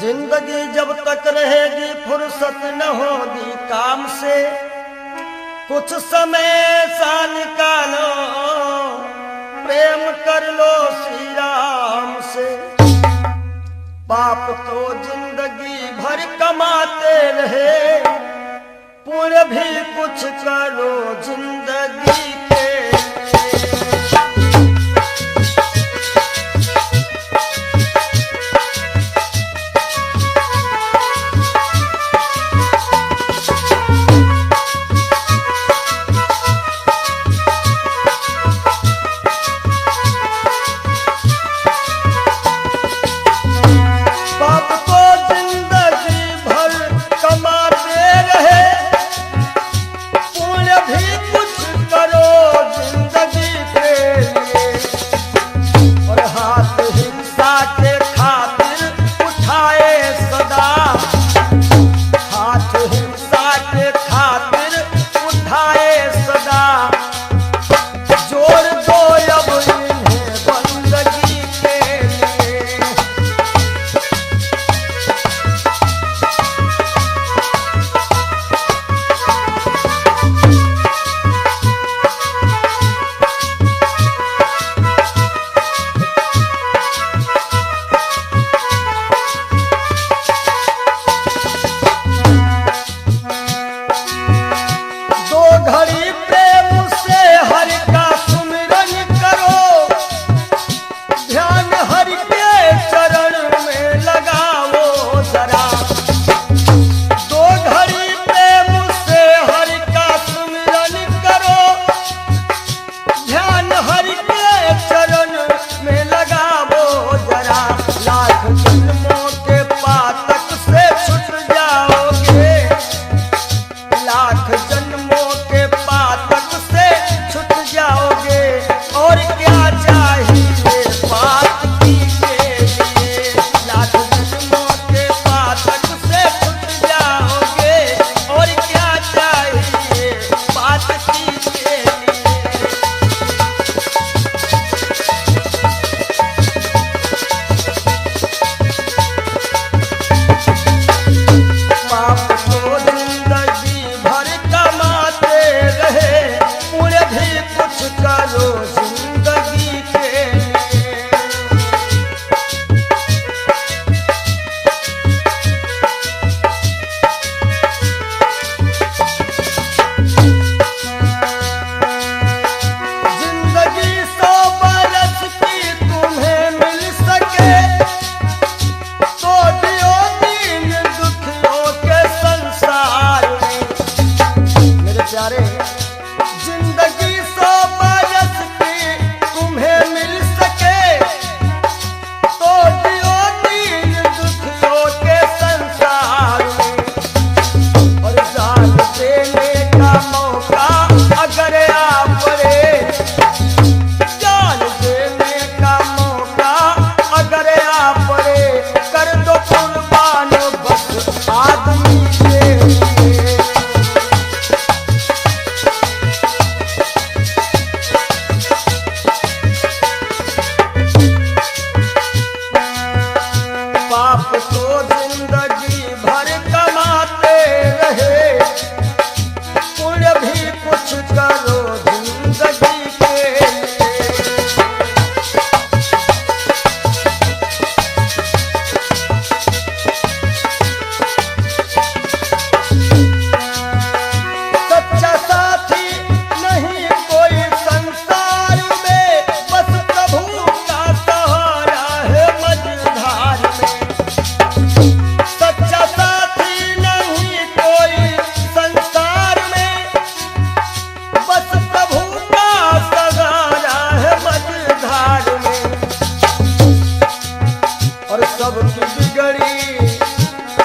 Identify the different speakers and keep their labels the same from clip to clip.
Speaker 1: जिंदगी जब तक रहेगी फुर्सत न होगी काम से। कुछ समय सा निकालो, प्रेम कर लो श्री राम से। पाप तो जिंदगी भर कमाते रहे, पुण्य भी कुछ करो जिंदगी के।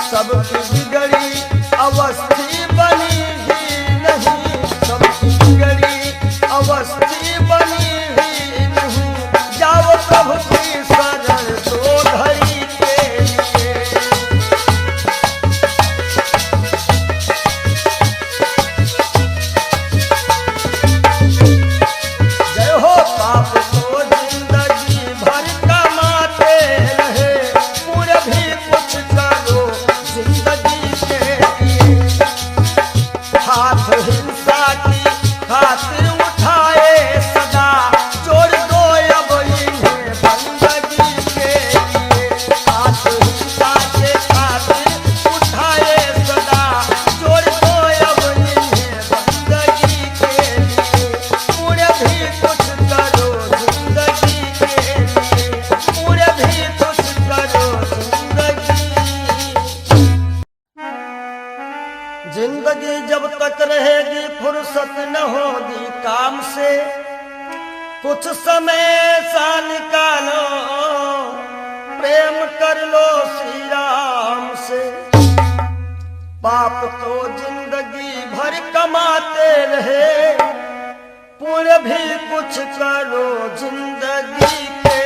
Speaker 1: सबकी बिगड़ी अवस्थी बनी ही नहीं, सबकी बिगड़ी अवस्थी बनी ही नहीं। जाओ प्रभु की शरण दो घड़ी के लिए। जय हो पाप को जिंदगी भर कमाते रहे, पुण्य भी कुछ फुर्सत न होगी काम से, कुछ समय सा निकालो, प्रेम कर लो श्री राम से। पाप तो जिंदगी भर कमाते रहे, पुण्य भी कुछ करो जिंदगी के।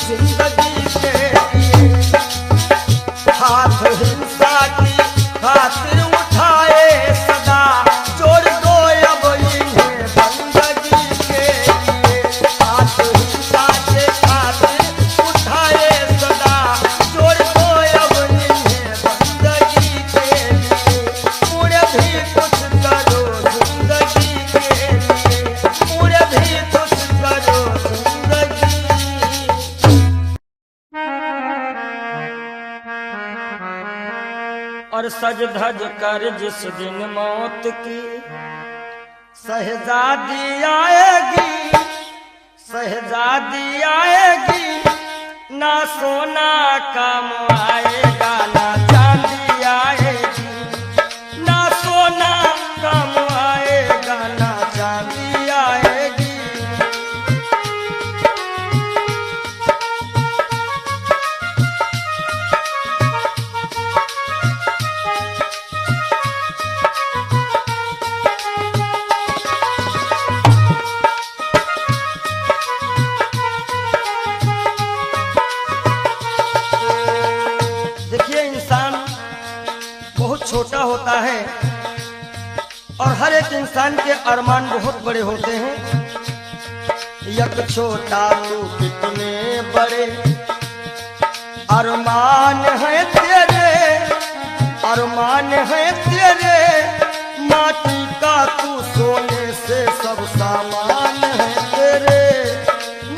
Speaker 1: जिंदगी के लिए पर सज धज कर जिस दिन मौत की शहजादी आएगी, शहजादी आएगी, ना सोना काम आएगा ना चांदी आएगी, ना सोना काम आएगा ना चांदी आएगी। छोटा होता है और हर एक इंसान के अरमान बहुत बड़े होते हैं। यक छोटा तू कितने बड़े अरमान है तेरे, अरमान है तेरे, माटी का तू सोने से सब सामान है तेरे,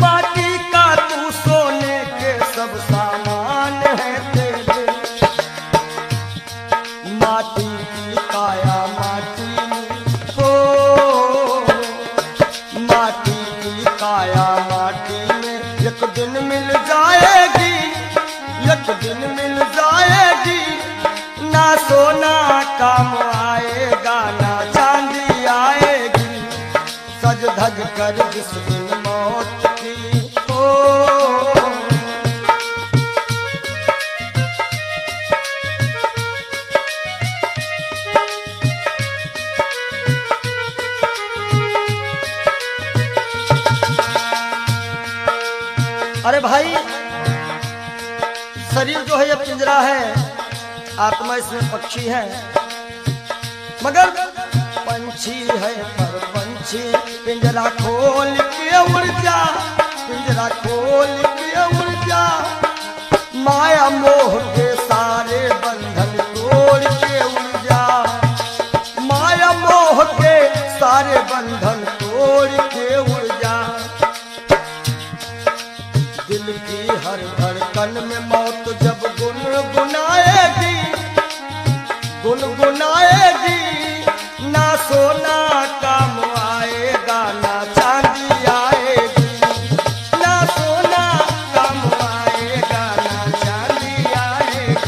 Speaker 1: माटी का तू सोने के सब सामान है तेरे। माटी की काया माटी में हो, माटी की काया माटी में एक दिन मिल जाएगी, एक दिन मिल जाएगी, ना सोना काम आएगा ना चांदी आएगी, सज धज कर जिस दिन मौत की हो। अरे भाई, शरीर जो है ये पिंजरा है, आत्मा इसमें पक्षी है, मगर पंछी है पर पंछी पिंजरा खोल के उड़ जा, पिंजरा खोल के उड़ जा, माया मोह के सारे बंधन तोड़ के उड़ जा, माया मोह के सारे बंधन तोड़ के उड़ जा। दिल की हर धड़कन में मौत जब गुनगुनाएगी, गुनगुनाएगी, ना सोना काम आएगा ना चांदी आएगी, ना सोना काम आएगा ना चांदी आएगी।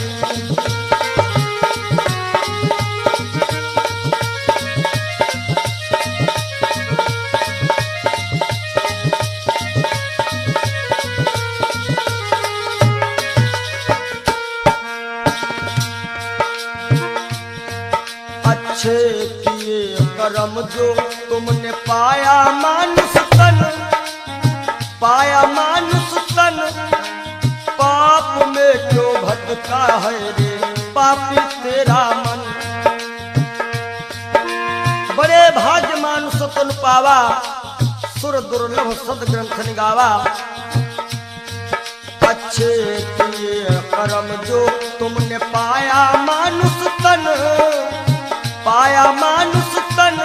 Speaker 1: अच्छे किए करम जो तुमने पाया मानुष तन, पाया मानुष तन, पाप में क्यों भटका है रे पापी तेरा मन। बड़े भाग्य मानुष तन पावा, सुर दुर्लभ सद ग्रंथ निगावा। अच्छे किए करम जो तुमने पाया मानुष तन, पाया मानुष तन,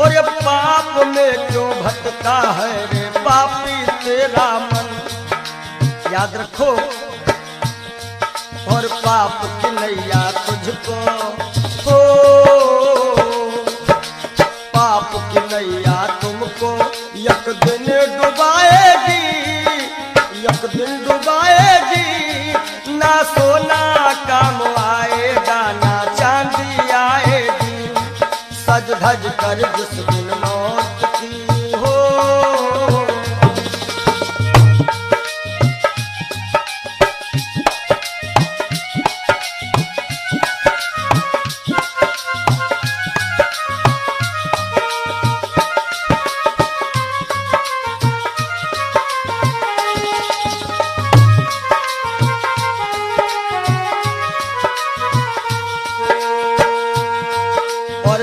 Speaker 1: और ये पाप में क्यों भटका है रे पापी तेरा मन। याद रखो, और पाप की नैया तुझको हो, पाप की नैया तुमको एक दिन डुबाएगी, एक दिन डुबाएगी, ना सोना काम आएगा ना चांदी आएगी, सज धज कर जिस दिन मौत की हो।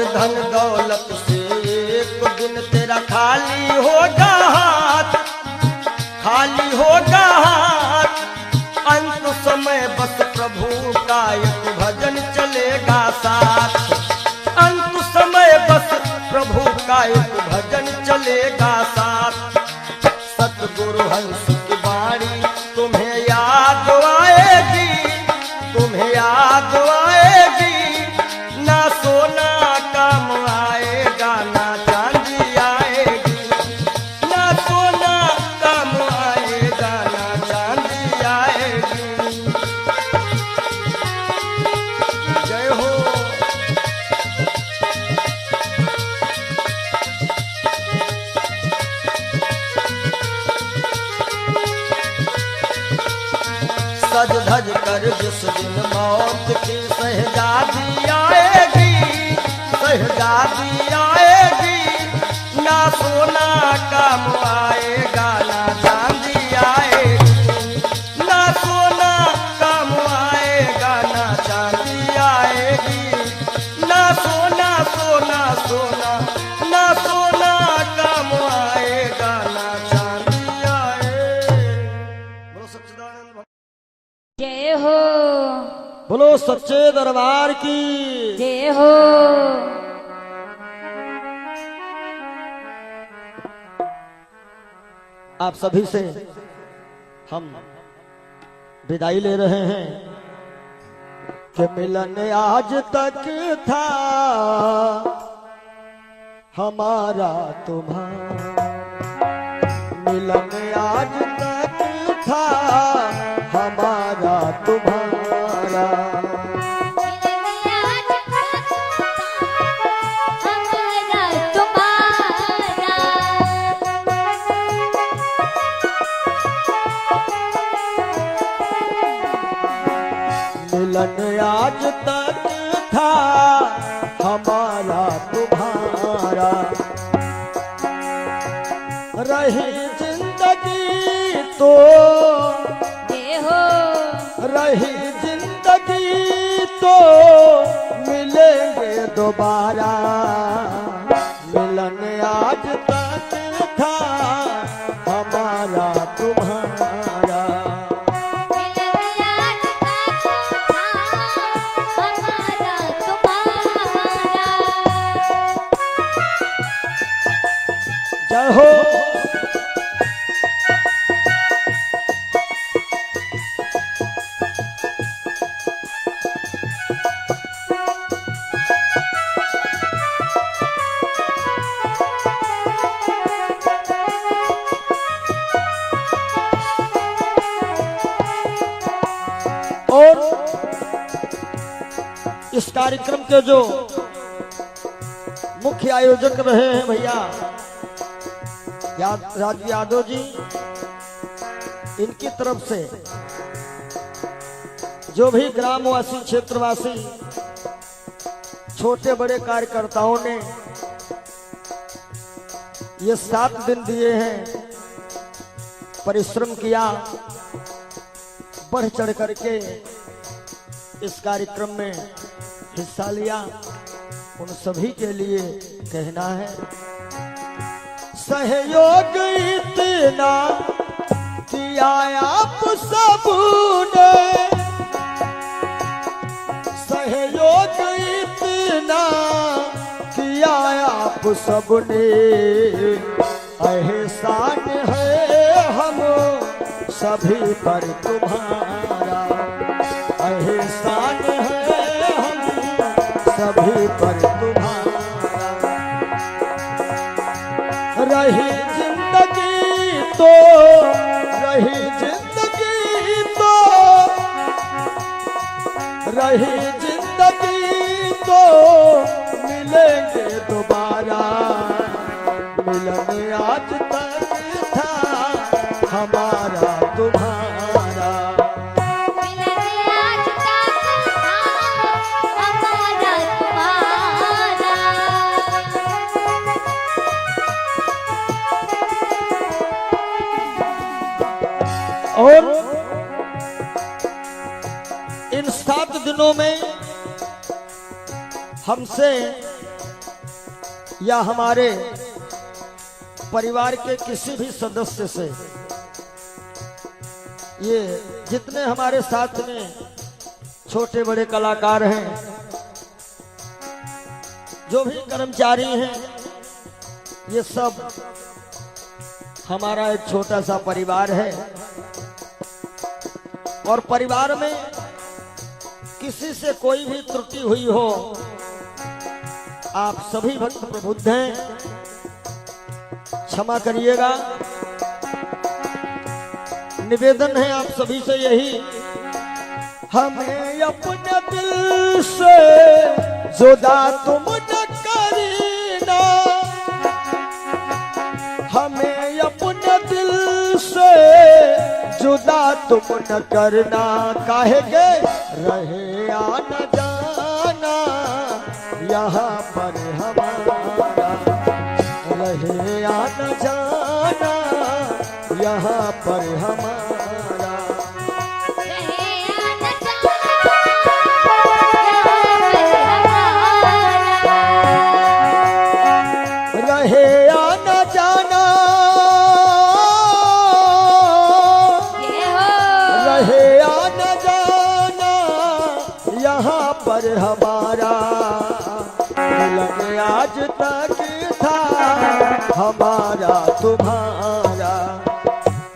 Speaker 1: धन दौलत से एक दिन तेरा खाली होगा हाथ, खाली होगा हाथ, अंत समय बस प्रभु का एक भजन चलेगा साथ, अंत समय बस प्रभु का एक भजन चलेगा साथ। सतगुरु हंस की वाणी तुम्हें याद आएगी, तुम्हें याद आएगी, सज धज कर जिस दिन मौत की शहजादी आएगी, शहजादी आएगी, ना सोना काम आएगा ना चांदी आएगी, ना सोना काम आएगा ना चांदी आएगी, ना सोना सोना सोना ना सोना काम आएगा ना चांदी आएगी। बोलो सच्चिदानंद
Speaker 2: जय हो,
Speaker 1: बोलो सच्चे दरबार की
Speaker 2: जय हो।
Speaker 1: आप सभी से हम विदाई ले रहे हैं कि मिलन आज तक था हमारा तुम्हारा, मिलन आज तक था हमारा तुम्हारा, मिलन आज तक था हमारा तुम्हारा, रही जिंदगी तो रही जिंदगी तो मिलेंगे दोबारा, मिलन आज तक था हमारा तुम्हारा, जय हो। और इस कार्यक्रम के जो मुख्य आयोजक रहे हैं भैया राजू यादव जी, इनकी तरफ से जो भी ग्रामवासी क्षेत्रवासी छोटे बड़े कार्यकर्ताओं ने ये 7 दिन दिए हैं, परिश्रम किया, बढ़ चढ़ करके इस कार्यक्रम में हिस्सा लिया, उन सभी के लिए कहना है सहयोग इतना किया आप सबने, सहयोग इतना किया आप सबने, एहसान है हम सभी पर तुम्हारा, एहसान है हम सभी पर तुम्हारा, रही जिंदगी तो रही जिंदगी तो रही जिंदगी तो मिलेंगे दोबारा, मिलन आज तक था हमारा तुम्हारा,
Speaker 2: मिलन आज तक था हमारा तुम्हारा।
Speaker 1: और इन 7 दिनों में हमसे या हमारे परिवार के किसी भी सदस्य से, ये जितने हमारे साथ में छोटे बड़े कलाकार हैं, जो भी कर्मचारी हैं, ये सब हमारा एक छोटा सा परिवार है, और परिवार में किसी से कोई भी त्रुटि हुई हो, आप सभी भक्त प्रबुद्ध हैं, क्षमा करिएगा। निवेदन है आप सभी से यही, हमें अपने दिल से जुदा तुम न करना, हमें अपने दिल से जुदा तुम न करना, काहे के रहे या न जाना यहाँ पर हमारा, रहे या न जाना यहाँ पर हमारा।
Speaker 2: रहे या न जाना,
Speaker 1: रहे या न जाना यहाँ पर हमारा, मिलन आज तक था हमारा तुम्हारा,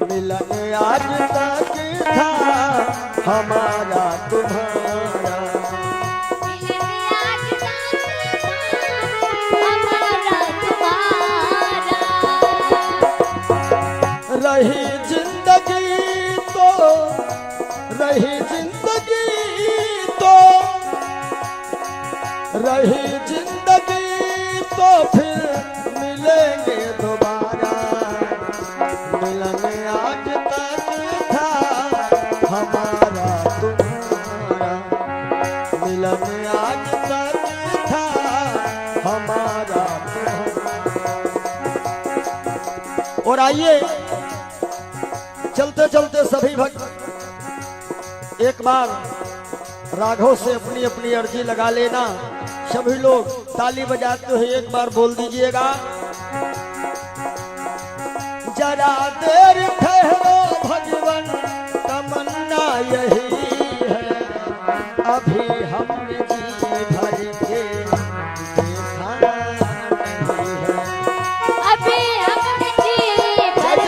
Speaker 1: मिलन आज तक था हमारा तुम्हारा। रही जिंदगी तो, रही जिंदगी तो, रही जिंदगी तो फिर मिलेंगे दोबारा, मिलन आज तक था हमारा तुम्हारा, मिलन आज तक था हमारा तुम्हारा। और आइए चलते चलते सभी भक्त एक बार राघव से अपनी अपनी अर्जी लगा लेना। सभी लोग ताली बजाते हुए एक बार बोल दीजिएगा, जरा देर ठहरो भगवन तमन्ना यही है, अभी हमने जी भर के देखा नहीं है,
Speaker 2: अभी हमने जी भर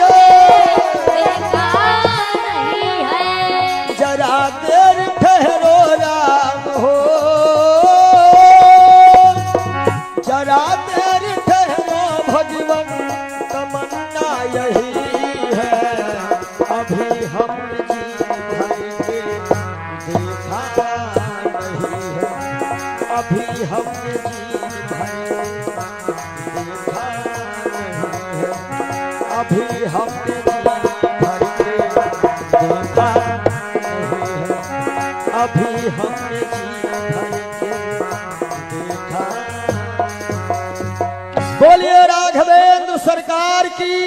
Speaker 2: देखा नहीं है।
Speaker 1: जरा देर ठहरो राम हो, जरा देर ठहरो भगवन तमन्ना यही है, अभी हम जी भर के देखा नहीं है, अभी हम जी भर देखा नहीं है, अभी हम जी भर के देखा नहीं है, अभी हमने जी भर के देखा। बोलिए राघवेंद्र सरकार की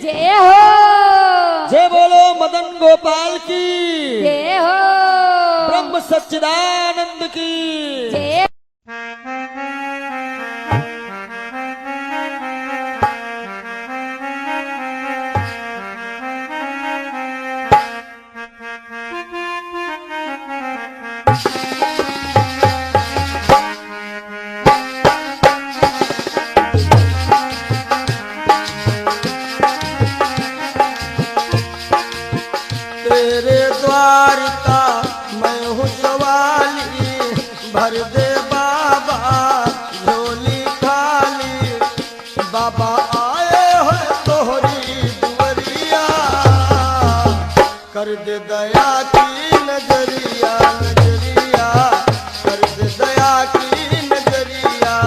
Speaker 2: जय हो,
Speaker 1: जय, बोलो मदन गोपाल की
Speaker 2: जय हो,
Speaker 1: ब्रह्म सच्चिदानंद की
Speaker 2: जय।
Speaker 1: तेरे द्वार का मैं हूँ सवाली, भर दे बाबा झोली खाली, बाबा आए हो तोहरी दुवरिया, कर दे दया की नजरिया, नजरिया कर दे दया की नजरिया।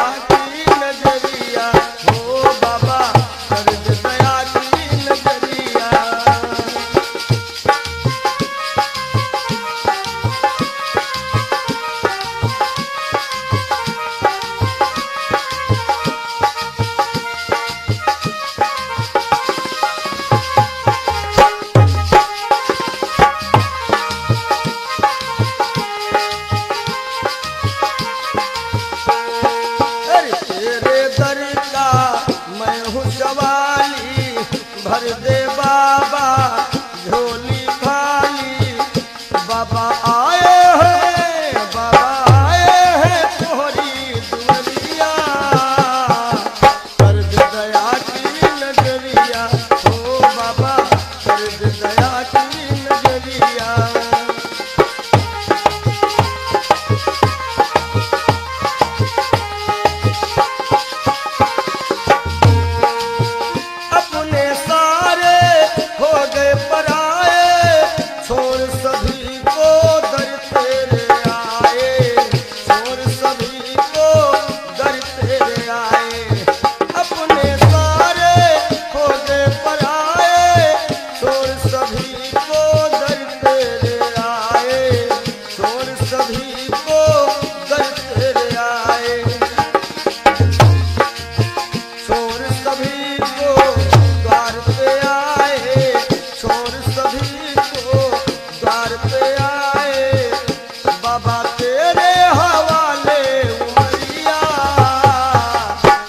Speaker 1: दया की नजरिया हो बाबा कर दे दया की नजरिया। तेरे दर का मैं हूँ सवाली भर दे बाबा झोली खाली। बाबा आए हैं तोहरी दुआरिया कर दे दया की नजरिया हो बाबा कर दे दया की नजरिया।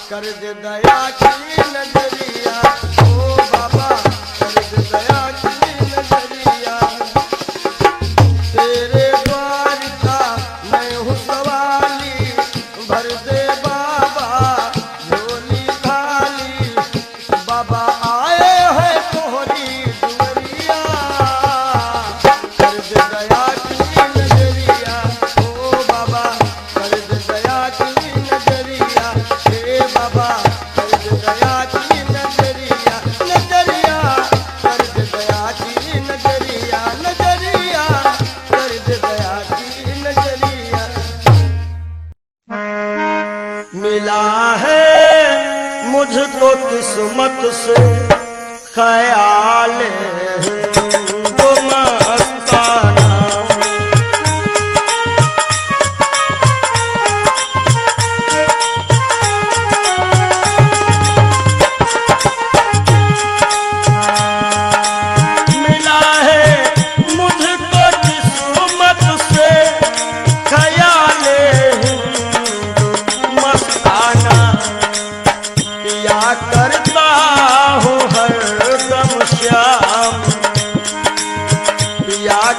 Speaker 1: कर दे दया की नजरिया ओ बाबा कर दे दया की नजरिया। तेरे द्वार का मैं हूँ सवाली भर दे बाबा झोली खाली। बाबा आए हैं तोहरी दुआरिया कर दे दया की नजरिया ओ बाबा कर दे दया की नजरिया। बाबा कर दे दया की नजरिया नजरिया कर दे दया की नजरिया नजरिया कर दे दया की नजरिया। मिला है मुझको किस्मत से ख्याल तो मस्ताना।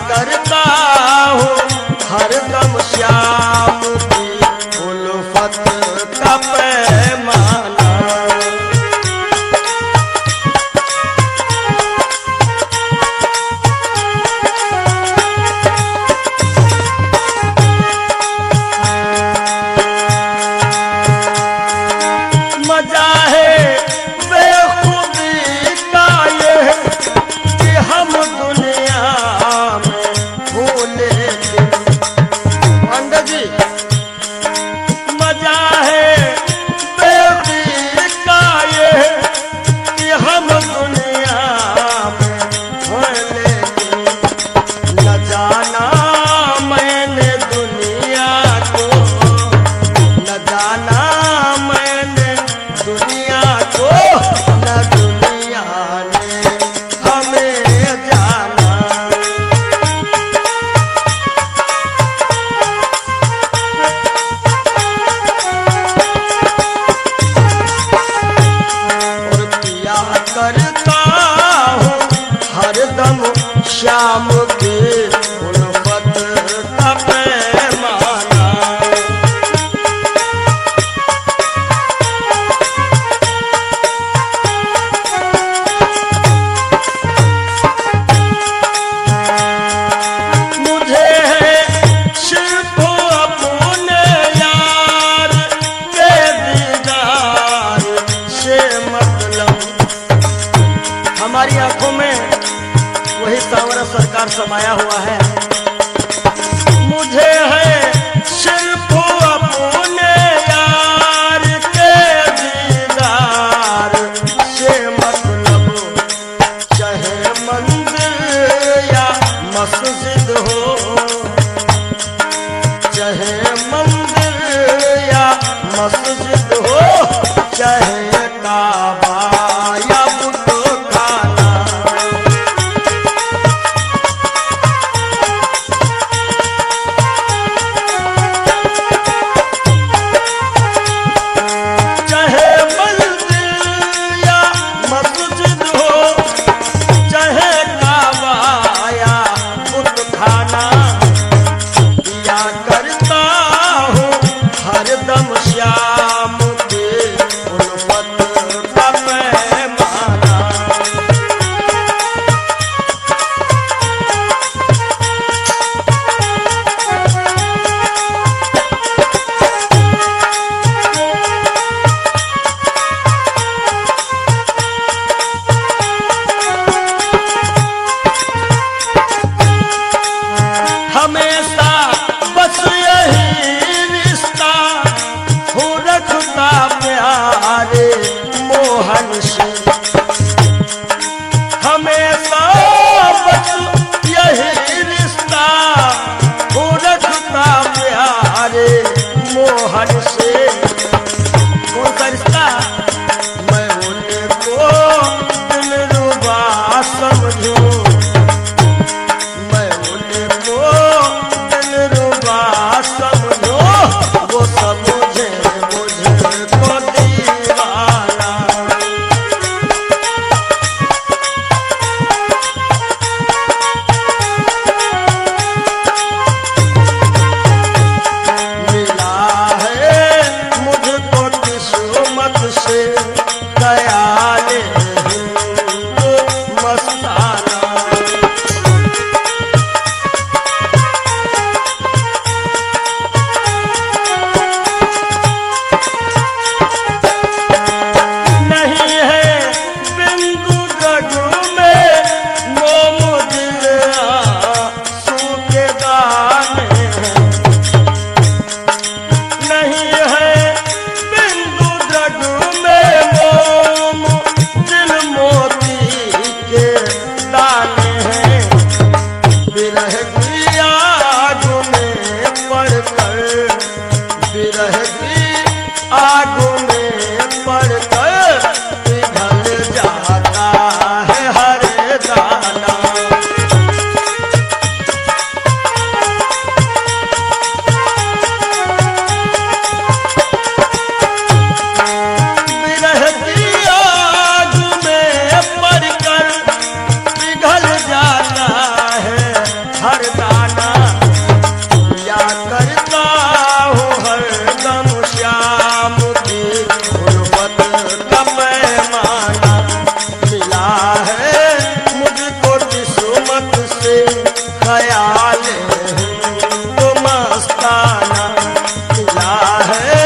Speaker 1: करता हूँ हरदम श्याम की उल्फत का पैमाना। मजा है बेखुदी का ये कि हम दुनिया मजा है बेबी का ये कि हम दुनिया में लेकिन न जाना मैंने दुनिया को न जाना मैंने दुनिया को न दुनिया ने हमें जाना। करता हूँ हरदम श्याम की उल्फत का पैमाना। मुझे है सिर्फ अपने यार के दीदार से मतलब। हमारी आंखों में वही सावरा सरकार समाया हुआ है। मुझे है सिर्फ अपने यार प्यारे मोहन से हमेशा बस यही रिश्ता वो रखता प्यारे मोहन से। कौन सा रिश्ता? मैं उनको दिलरुबा समझूं, मैं उनको दिलरुबा समझो, वो समझे मुझको दीवाना। मिला है मुझको किस्मत से ख्याल हिंदू मस्ताना। नहीं है बिंदु जग में मोम दिल आंसू के दाने हैं। नहीं है बिंदु जग में मोम दिल मोती के दाने हैं। विरह की आग में पड़कर, विरह की आग में पड़कर पिघल जाता है हर दाना। विरह की आग में पड़कर पिघल जाता है हर दाना। या करता हूँ हरदम श्याम की गुर्बत का पैमाना। मिला है मुझको किस्मत से ख्याल हिंदू मस्ताना। मिला है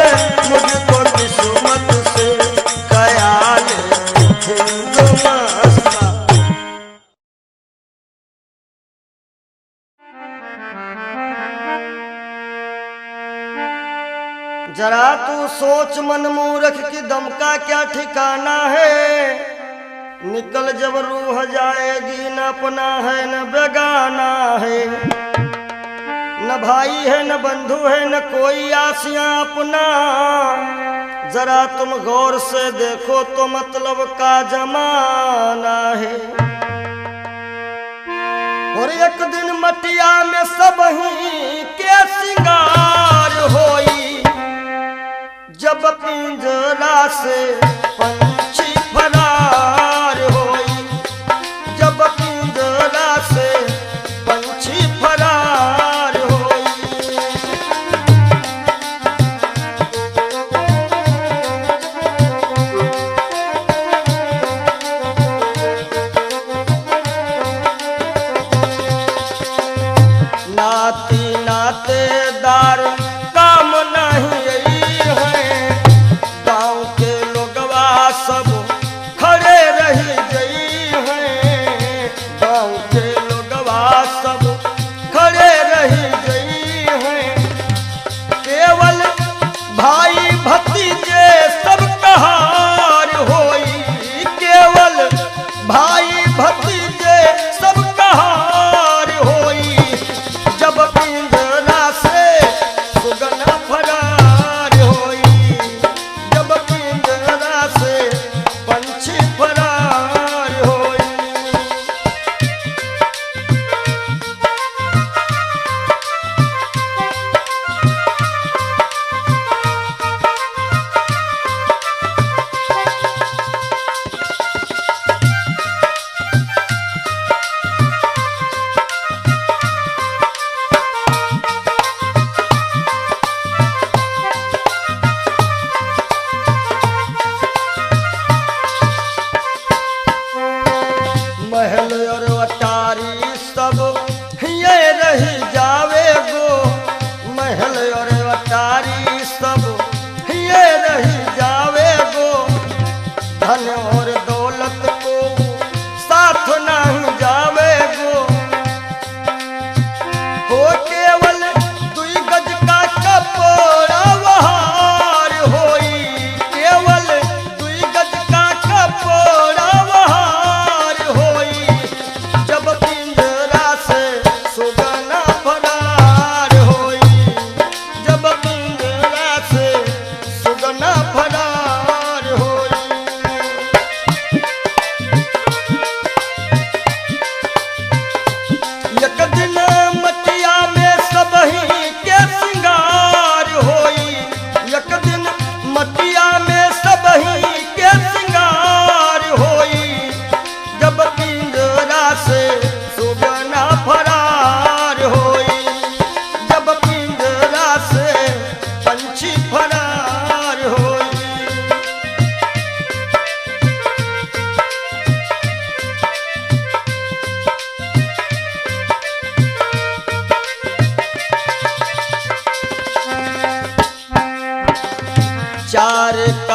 Speaker 1: मुझको किस्मत से ख्याल हिंदू मस्ताना। जरा तू सोच मन मूर्ख की दम का क्या ठिकाना है। निकल जब रूह जाएगी न अपना है न बेगाना है, न भाई है न बंधु है न कोई आसियां अपना। जरा तुम गौर से देखो तो मतलब का जमाना है। और एक दिन मटिया में सब ही के सिंगार होई, जब पिंजरा से पंछी फरार होई, जब पिंजरा से पंछी फरार होई। नाती नातेदार काम नहीं है, गाँव के लोगवा सब खड़े रही गई हैं। गाँव के लोगवा सब खड़े रही गई हैं। केवल भाई भतीजे सब कहार होई, केवल भाई भतीजे सब कहार होई। जब पिंजरा से सुगना फरार होई, जब पिंजरा से पंछी फरार होई।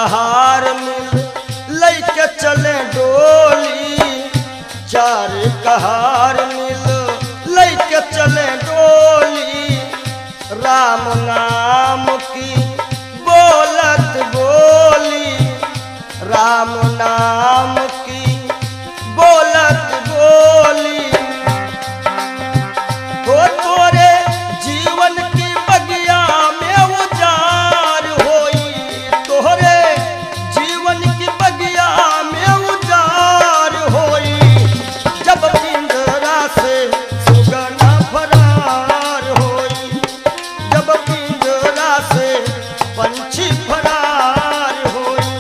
Speaker 1: कहार मिल लैके चले डोली, चार कहार मिल लैके चले डोली। राम नाम की बोलत बोली, राम नाम की बोलत बोली। हो तोरे जीवन की बगिया में उजार होई, तोरे जीवन की बगिया में उजार होई। जब पिंजरा से सुगना फरार होई, जब पिंजरा से पंछी फरार होई।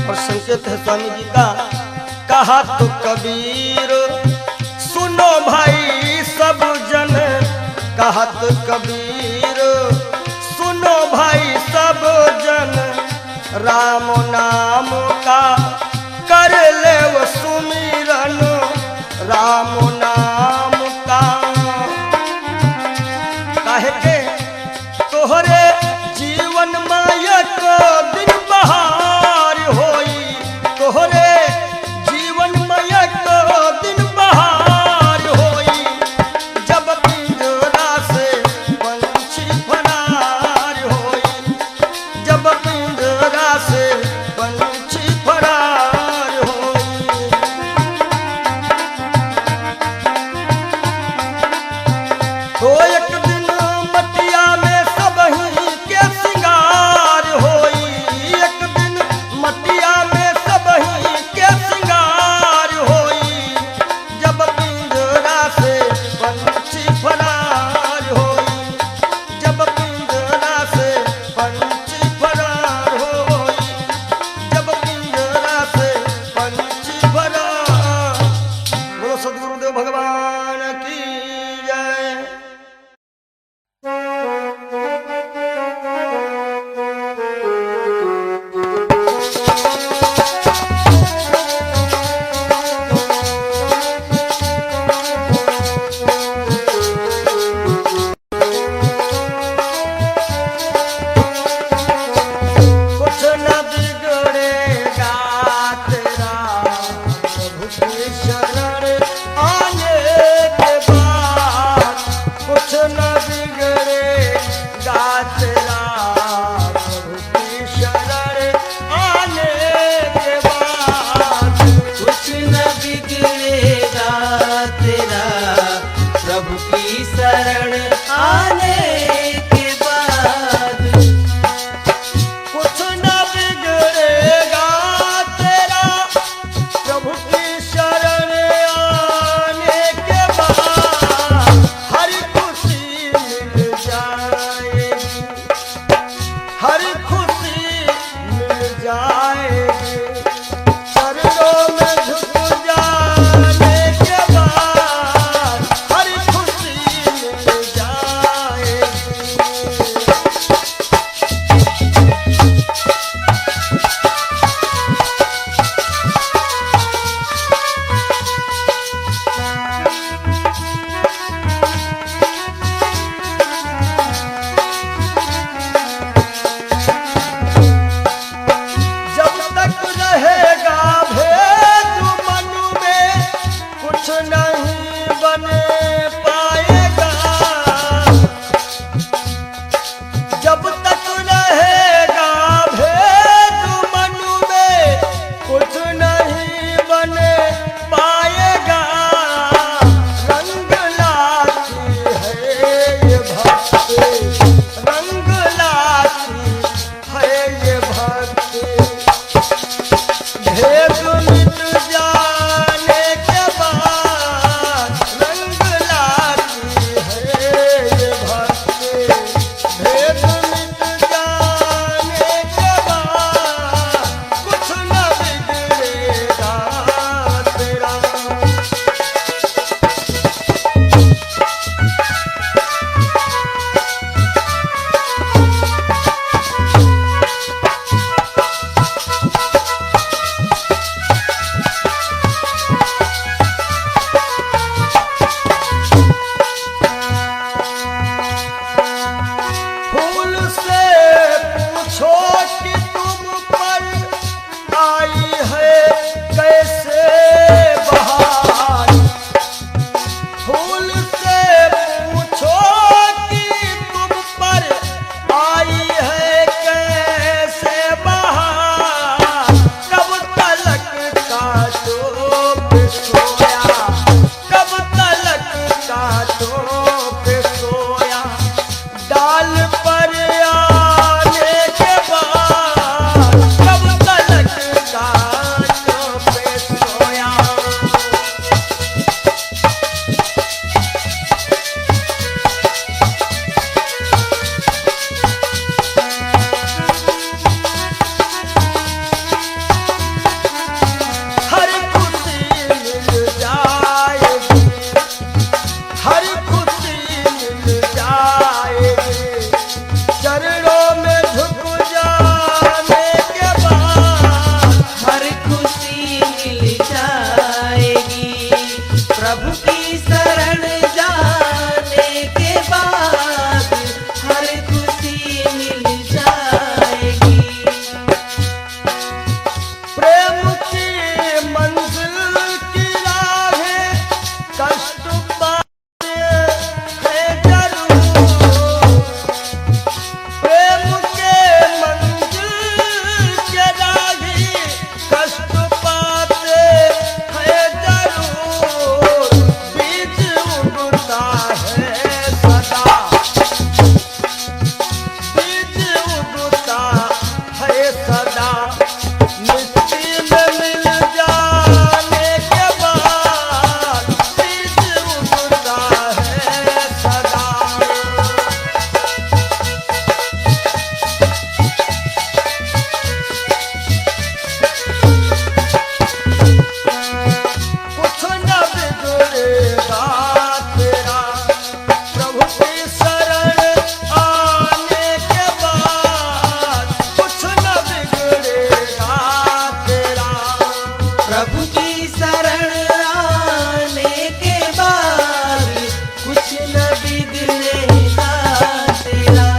Speaker 1: और संकेत है स्वामी जी का, कहा तो कबीर सुनो भाई सब जन, कहा तो कबीर सुनो भाई सब जन। राम नाम का कर ले वो सुमिरन, राम नाम का। काहे के तोहरे जीवन मायक दिन बहार होई, तोहरे जीवन मायक दिन बहार होई। जब पिंजरा से पंछी फरार होई, जब पिंजरा से पंछी फरार होई। तो एक दिन मटिया में सबही के सिंगार होई, एक दिन मटिया में सबही के सिंगार होई। जब पिंजरा से पंछी फरार होई, जब पिंजरा से पंछी फरार होई, जब पिंजरा से पंछी फरार। बोलो सद्गुरुदेव भगवान की जय। कुछ न बिगड़ेगा तेरा प्रभु की शरण आने के बाद, कुछ न बिगड़ेगा तेरा प्रभु की शरण आने के बाद।
Speaker 3: कुछ न बिगड़ेगा तेरा प्रभु की शरण आने के बाद।
Speaker 1: कुछ न बिगड़ेगा तेरा प्रभु की शरण
Speaker 3: जाएगी। प्रभु की शरण जाने के बाद हर खुशी मिल जाएगी।
Speaker 1: प्रेम की मंजिल की राहें कष्ट पाते हैं जरूर। प्रेम के मंजिल के राही कष्ट पाते हैं जरूर। बीज उगता है सदा, बीज उगता है सदा। मिट्टी में मिल जाने के बाद बीज उगता है सदा। कुछ न बिगड़ेगा तेरा प्रभु की शरण आने के बाद। कुछ न बिगड़ेगा तेरा
Speaker 3: प्रभु की शरण आने के बाद कुछ न बिगड़ेगा तेरा।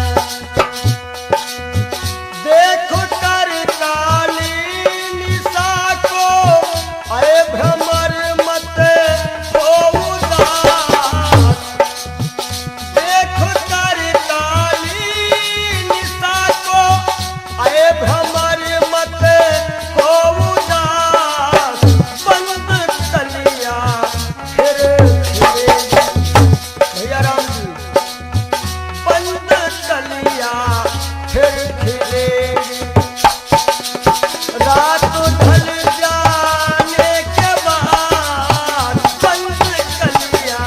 Speaker 1: देखो कर काली निशा को अरे भ्रमर मत हो उदास। देखो कर काली निशा को अरे भ्रमर मत हो उदास। बंद कलियां फिर खिलेंगी। भैया राम जी, बंद कलियां फिर खिलेंगी। रात ढल जाने के बाद बंद कलियां।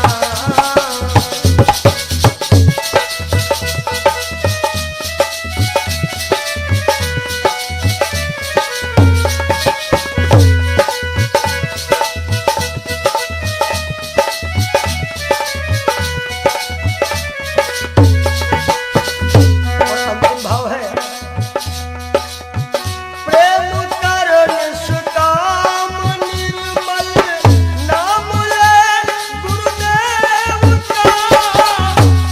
Speaker 1: और अंतिम भाव है प्रेम कर निष्काम निर्मल नाम ले गुरुदेव का।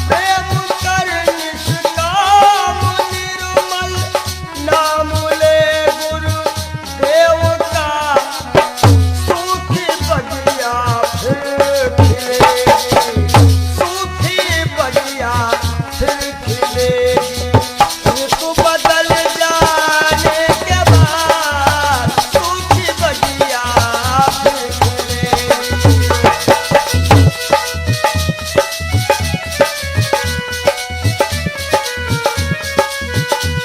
Speaker 1: प्रेम कर निष्काम निर्मल नाम ले गुरुदेव का। सूखी बगिया फिर खिलेगी, सूखी बगिया फिर खिलेगी। ऋतु बदल जाने के बाद सूखी बगिया फिर खिलेगी।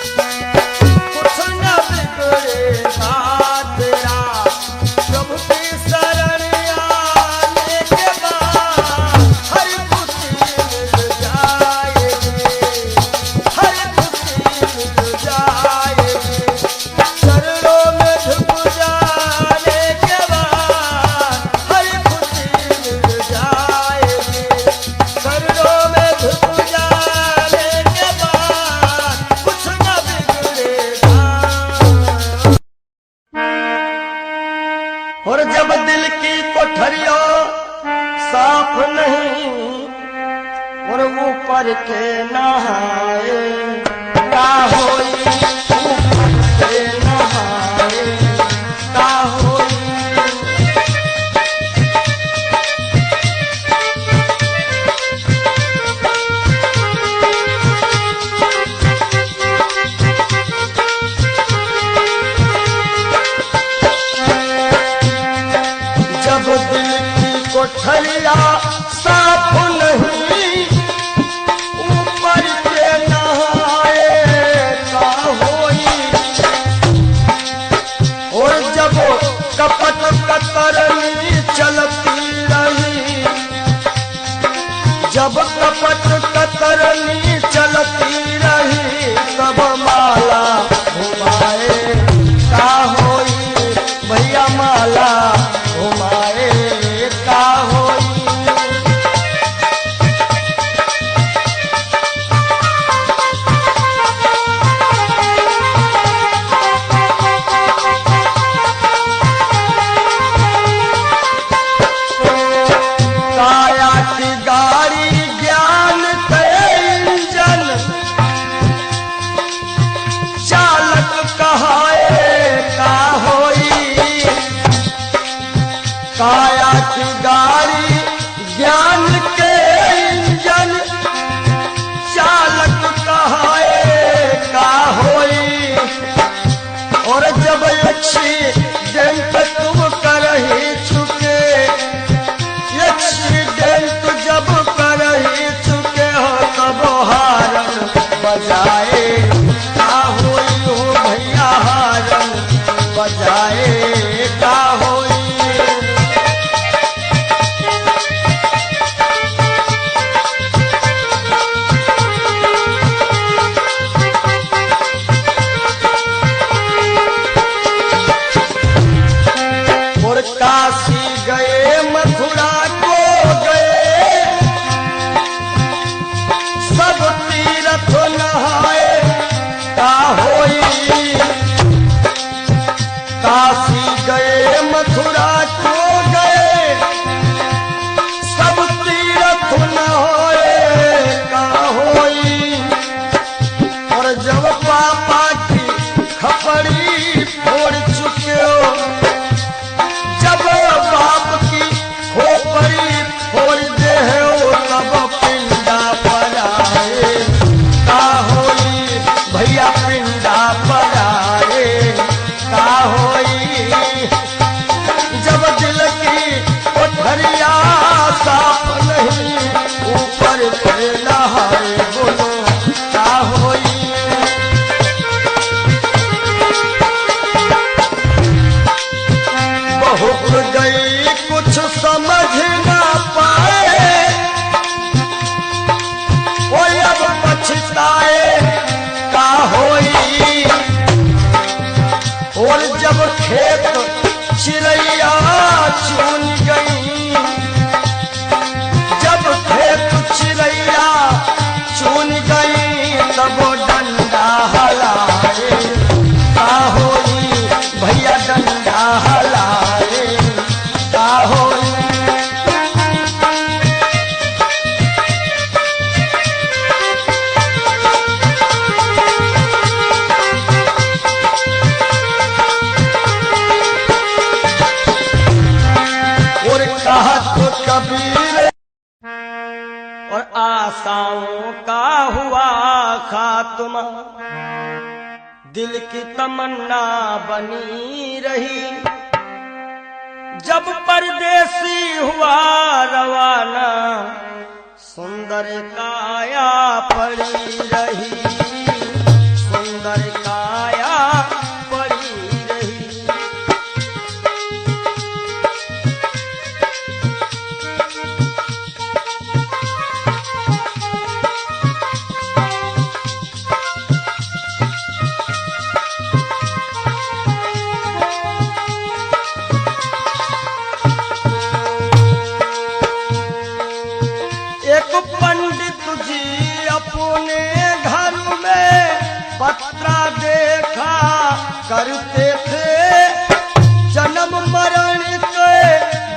Speaker 1: कुछ न बिगड़ेगा तेरा प्रभु की शरण आने के बाद हर खुशी मिल जाएगी। हर खुशी मिल जाएगी। चरणों में झुक जाने के बाद हर खुशी मिल जाएगी। चरणों में झुक जाने के बाद कुछ न बिगड़ेगा। और जब दिल की कोठरियों साफ नहीं और ऊपर के नहाए का होई। ऊपर के नहाए का होई। जब दिल की कोठरिया साफ नहीं ऊपर के नहाए का होई। और जब कपट कतरनी चलती रही, जब कपट कतरनी चलती रही तब माला घुमाए का होई। भैया माला घुमाए का होई। काया की गाड़ी ज्ञान के इंजन चालक कहाए का होई। और जब एक्सीडेंट तुम कर ही चुके, एक्सीडेंट जब कर ही चुके हो तब हारन बजाए का होई हो भैया, हारन बजाए का होई। और काशी गए मथुरा को गए, सब तीर्थ नहाए का होई। काशी गए मथुरा को गए, सब तीर्थ नहाए का होई। और जब पापा की खपड़ी फोड़ चुके हो, जब बाप की खोपड़ी फोड़ दे हो तब पिंडा पर आए का होई भैया, पिंडा पर आए का होई। जब दिल की कोठरिया साफ नहीं, ऊपर से नहाए बोलो का होई। बहुत गई कुछ समझ ना पाए, कोई अब पछताए का होई। और जब खेत चिड़ैया चुन गई, जब खेत चिड़ैया चुन गई तब डंडा हलाए का होई भैया, डंडा हलाए का होई। और कहा तो कबीर, और आशाओं का हुआ खात्मा, दिल की तमन्ना बनी रही। जब परदेसी हुआ रवाना, सुंदर काया पड़ी रही, सुंदर काया पड़ी रही। एक पंडित जी अपने घर में पत्रा देखा करते थे, जन्म मरण के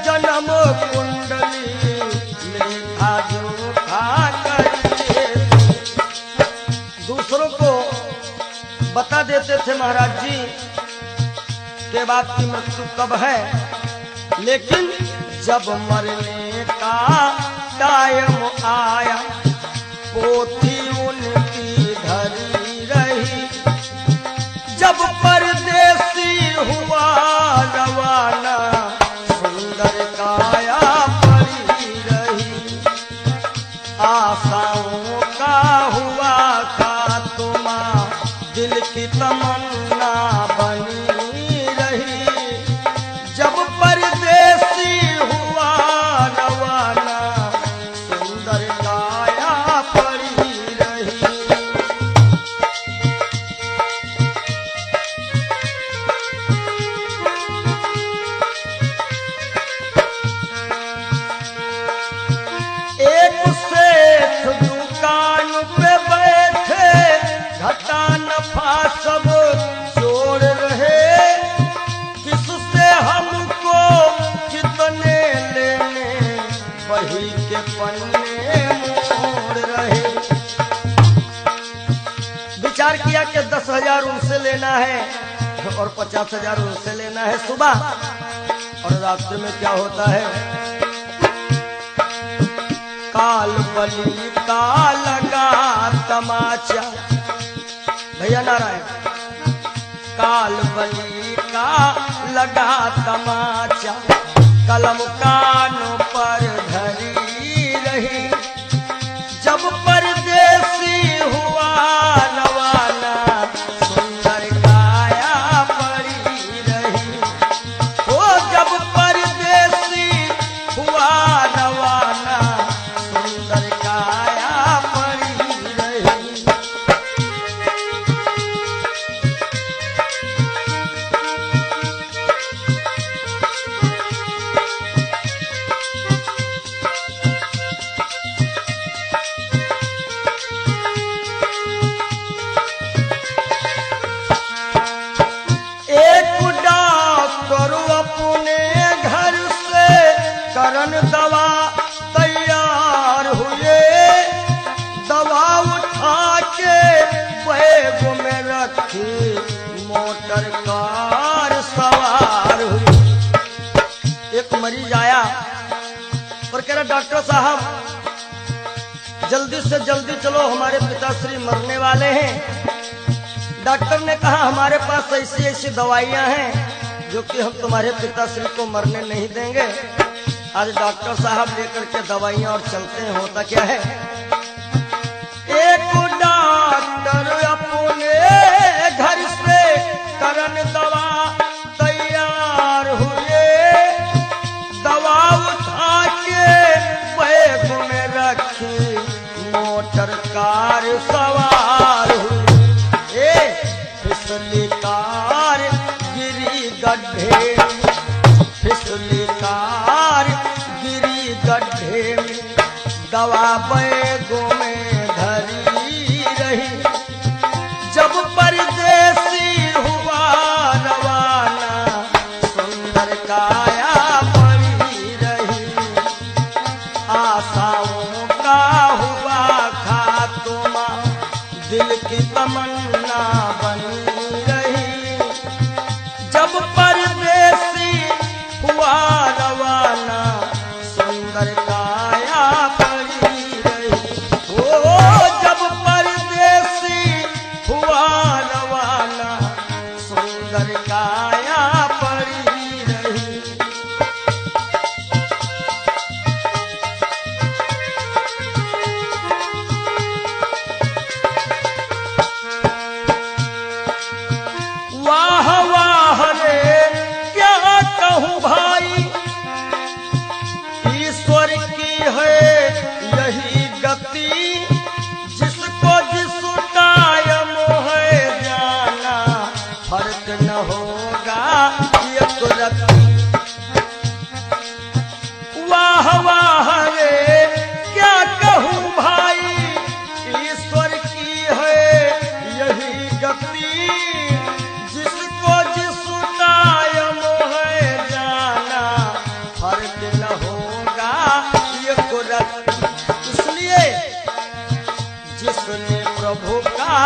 Speaker 1: जन्म कुंडली लेखा जोखा करते थे। दूसरों को बता देते थे महाराज जी के बाप की मृत्यु कब है, लेकिन जब मरने का टाइम आया पोथी उनकी धरी रही। जब परदेसी हुआ रवाना, सुंदर काया पड़ी रही। आशाओं का हुआ खात्मा, दिल की तमन्ना बनी रही। जब परदेसी हुआ रवाना, सुंदर काया पड़ी रही। एक सेठ दुकान पे बैठे, घटा नफा सब जोड़ रहे। किससे हमको कितने लेने, वही के पन्ने मोड़ रहे। विचार किया कि 10,000 उनसे लेना है और 50,000 उनसे लेना है। सुबह और रात्रि में क्या होता है? काल बलि का लगा तमाचा, भैया नारायण, काल बलि का लगा तमाचा, कलम कानों पर धरी रही, जब परदेसी हुआ रवाना, सुंदर काया पड़ी रही। ओ जब परदेसी हुआ रवाना, सुंदर काया पड़ी रही। करन दवा तैयार हुए, दवा उठा के बैग में रखी, मोटर कार सवार हुई। एक मरीज आया और कह रहा डॉक्टर साहब जल्दी से जल्दी चलो, हमारे पिताश्री मरने वाले हैं। डॉक्टर ने कहा हमारे पास ऐसी ऐसी दवाइयां हैं जो कि हम तुम्हारे पिताश्री को मरने नहीं देंगे। आज डॉक्टर साहब लेकर के दवाइयां और चलते हैं। होता क्या है, एक डॉक्टर अपने घर से करन दवा तैयार हुए, दवा उठा के बैग में रखी, मोटर कार सवार हुई। फिसली कार गिरी गड्ढे, फिसली कार गिरी गड्ढे में, दवा बैगों में धरी रही, जब परदेसी हुआ रवाना, सुंदर काया पड़ी रही। आशाओं का हुआ खात्मा, दिल की तमन्ना बनी रही, जब परदेसी हुआ रवाना, सुंदर काया पड़ी रही। ओ जब परदेसी हुआ रवाना, सुंदर काया पड़ी रही। वाह वाह रे क्या कहूँ भाई, ईश्वर की है यही गति, जिसको जिस टाइम है जाना, फर्क न होगा एक रत्ती। वाह वाह रे क्या कहूँ भाई, ईश्वर की है यही गति, जिसको जिस टाइम है जाना, फर्क न होगा एक रत्ती। इसलिए जिसने प्रभु का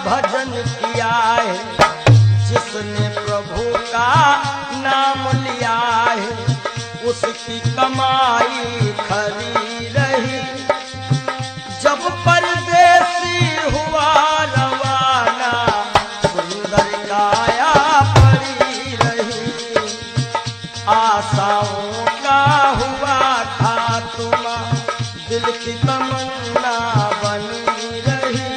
Speaker 1: भजन किया है, जिसने प्रभु का नाम लिया है, उसकी कमाई खरी रही, जब परदेसी हुआ रवाना, सुंदर काया पड़ी रही। आशाओं का हुआ खात्मा, दिल की तमन्ना बनी रही,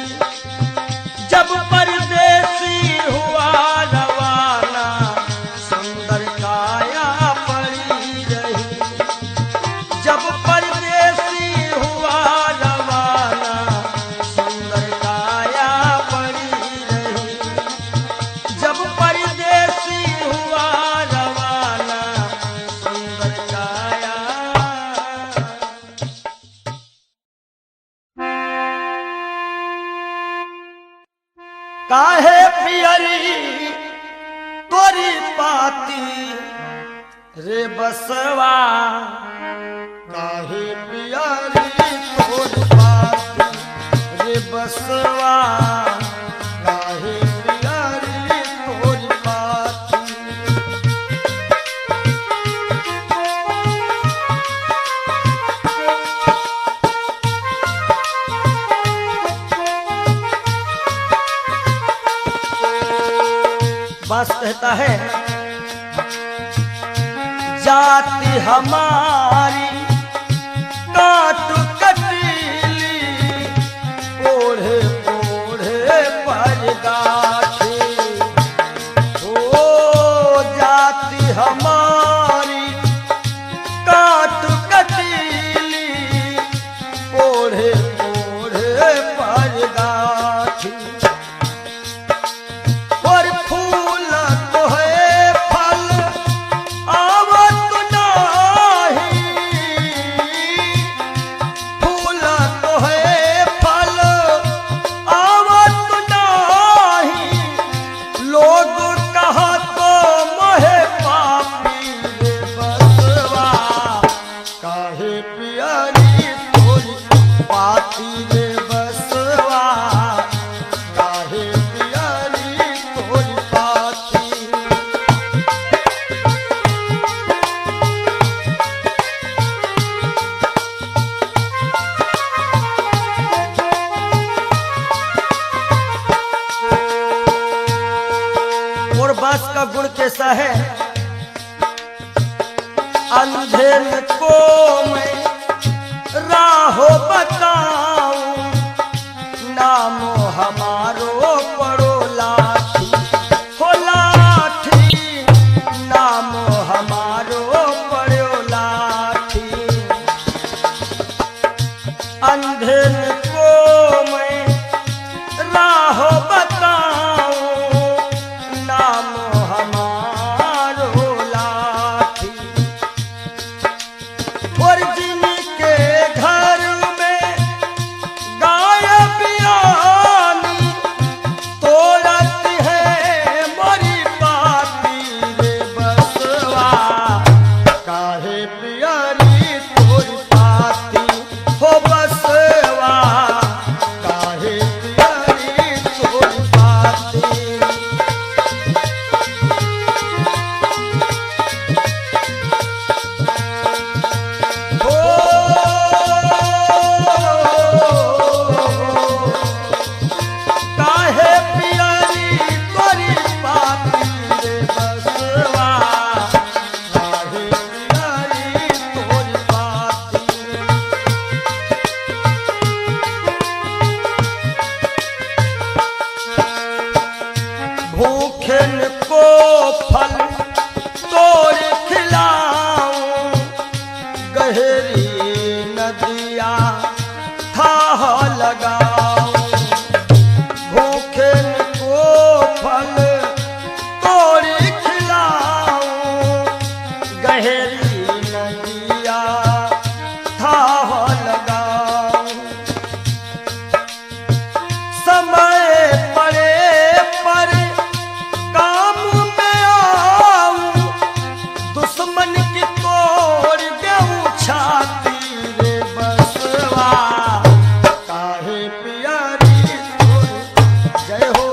Speaker 1: जब परदेसी हुआ रवाना, सुंदर काया पड़ी रही, जब परदेसी हुआ रवाना, सुंदर काया पड़ी रही, जब परदेसी हुआ रवाना, सुंदर काया। काहे पियरी तोरी पाती रे बसवा, काहे पियरी तोरी पाती रे बसवा, काहे पियरी तोरी पाती। कहता है जाति हमारी काट कटीली ओढ़े ओढ़े पर गाछी ओ जाति हमारी काट कटीली ओढ़े ओढ़े पर गाछी और फूल तो है फल आवत नाही फूल तो है फल आवत नाही लोग कहा तो मोहे पापी रे बसवा काहे पियरी तोरी पाती रे बसवा काहे पियरी तोरी पाती और बांस का गुण कैसा है अंधेर को मैं राहो बताऊं नामो हमारो पड़ो लाठी हो लाठी नामो हमारो पड़ो लाठी अंधेर को मैं राहो बताऊं नाम हमारो लाठी और जिनके घर में गाय पियानी तोड़त है मरी पाती रे बसवा काहे पियरी तोरी पाती हो बसवा काहे पियरी तोरी पाती काहे पियरी तोरी पाती रे बसवा काहे पियरी तोरी पाती भूखन को फल तोड़ खिलाऊं गहरी नदिया थाह लगाऊं भूखन को फल तोड़ खिलाऊं गहरी नदिया थाह लगाऊं समय पड़े पर काम में आऊं दुश्मन की तोड़ देऊं छाती रे बसवा काहे पियरी तोरी जय हो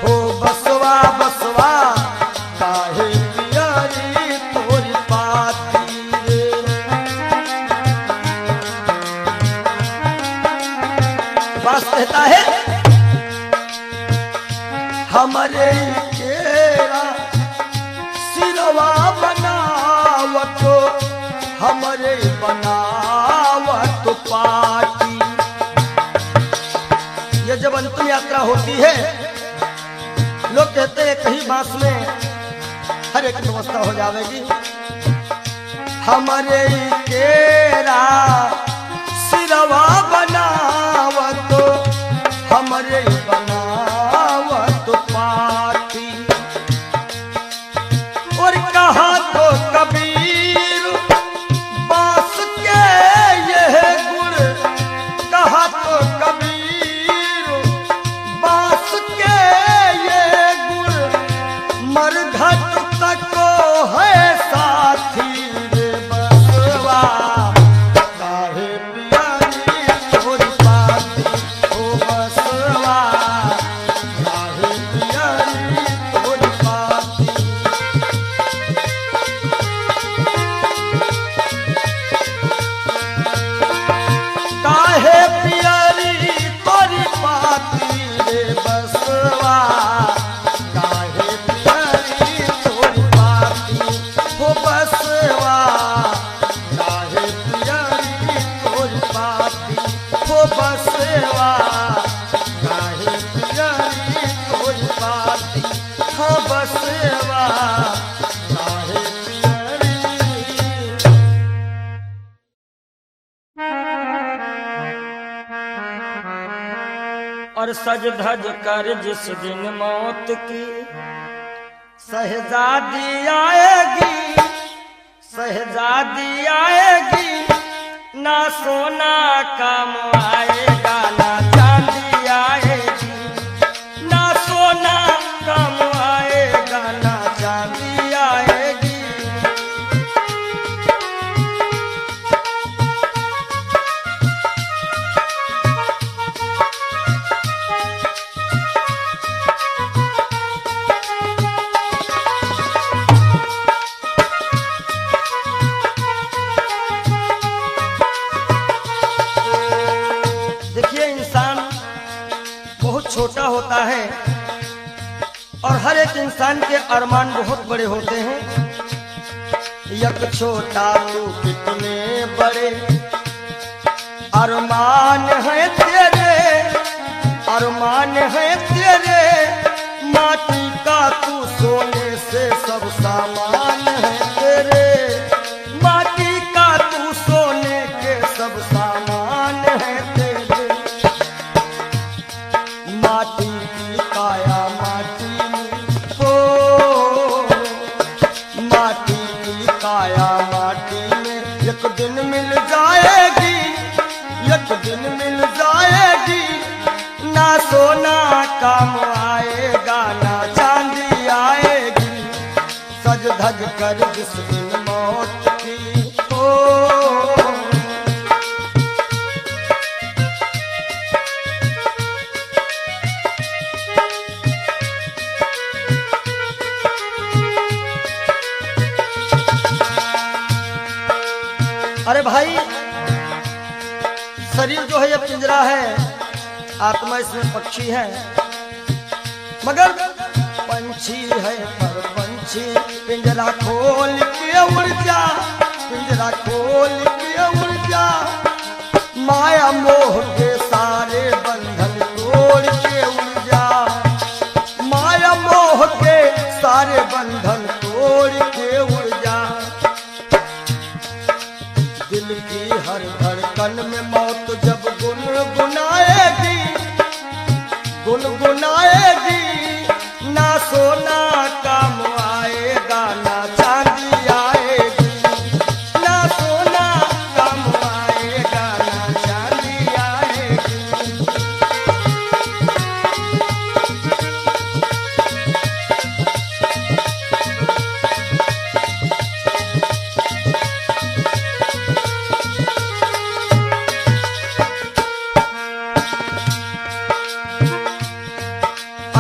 Speaker 1: हो बसवा बसवा काहे पियरी तोरी पाती रे बस कहता है हमारे केरा सिरवा बनावत हमारे बनावत पाटी ये जब अंतिम यात्रा होती है लोग कहते हैं कहीं बांस में हर एक व्यवस्था हो जाएगी हमारे केरा सिरवा बनावत हमारे बनावत पाटी और कहा तो कबीर बांस के यह गुण कहा तो कबीर बांस के यह गुण मरघट तक है साथी रे बसवा काहे हाँ बसेवा काहे पियरी। और सज धज कर जिस दिन मौत की शहजादी आएगी, शहजादी आएगी, ना सोना काम आएगा ना चांदी आएगी, ना सोना काम आएगा ना चांदी आएगी। देखिए इंसान बहुत छोटा होता है और हर एक इंसान के अरमान बहुत बड़े होते हैं। यक छोटा तू कितने बड़े अरमान है तेरे, अरमान है तेरे, माटी का तू सोने से सब सामान है तेरे, माटी का तू सोने के सब सामान है तेरे। माटी की काया माटी में हो, माटी की काया माटी में एक दिन मिल जाएगी, एक दिन मिल जाएगी, ना सोना काम आएगा ना चांदी आएगी। सज धज कर जिस दिन मौत की हो। अरे भाई शरीर जो है ये पिंजरा है, आत्मा इसमें पक्षी है, मगर पंछी है पर पंछी पिंजरा खोल के उड़ जा, पिंजरा खोल के उड़ जा, माया मोह के सारे बंधन तोड़ के उड़ जा, माया मोह के सारे बंधन तोड़ के उड़ जा। दिल की हर धड़कन में मौत जब गुनगुनाएगी, गुनगुनाएगी, ना सोना काम आएगा ना चांदी आएगी, ना सोना काम आएगा ना चांदी आएगी।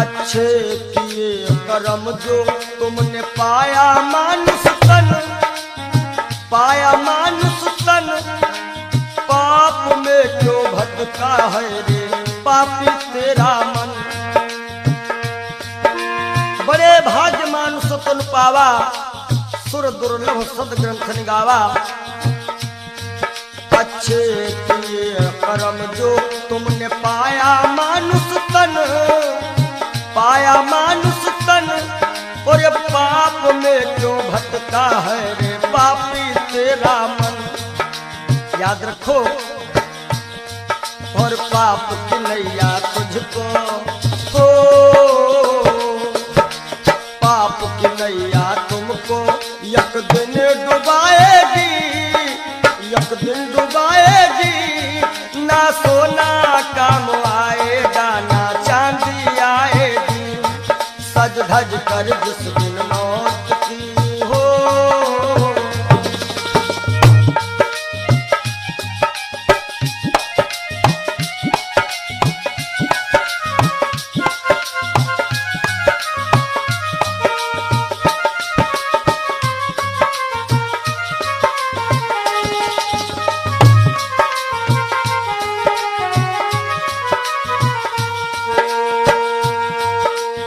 Speaker 1: अच्छे किए कर्म जो तुमने पाया मानुष तन, पाया मानुष तन, पाप में क्यों भटका है रे पापी तेरा मन। बड़े भाग्य मानुष तन पावा, सुर दुर्लभ सद ग्रंथ निगावा। अच्छे किए कर्म जो तुमने पाया मानुष तन, पाया मानुष तन, और ये पाप में क्यों भटका है रे पापी तेरा मन। याद रखो और पाप की नैया तुझको हो, पाप की नैया तुमको एक दिन डुबाएगी, एक दिन डुबाएगी, ना सोना काम आएगा ना चांदी आएगी। सज धज कर जिस दिन मौत की हो।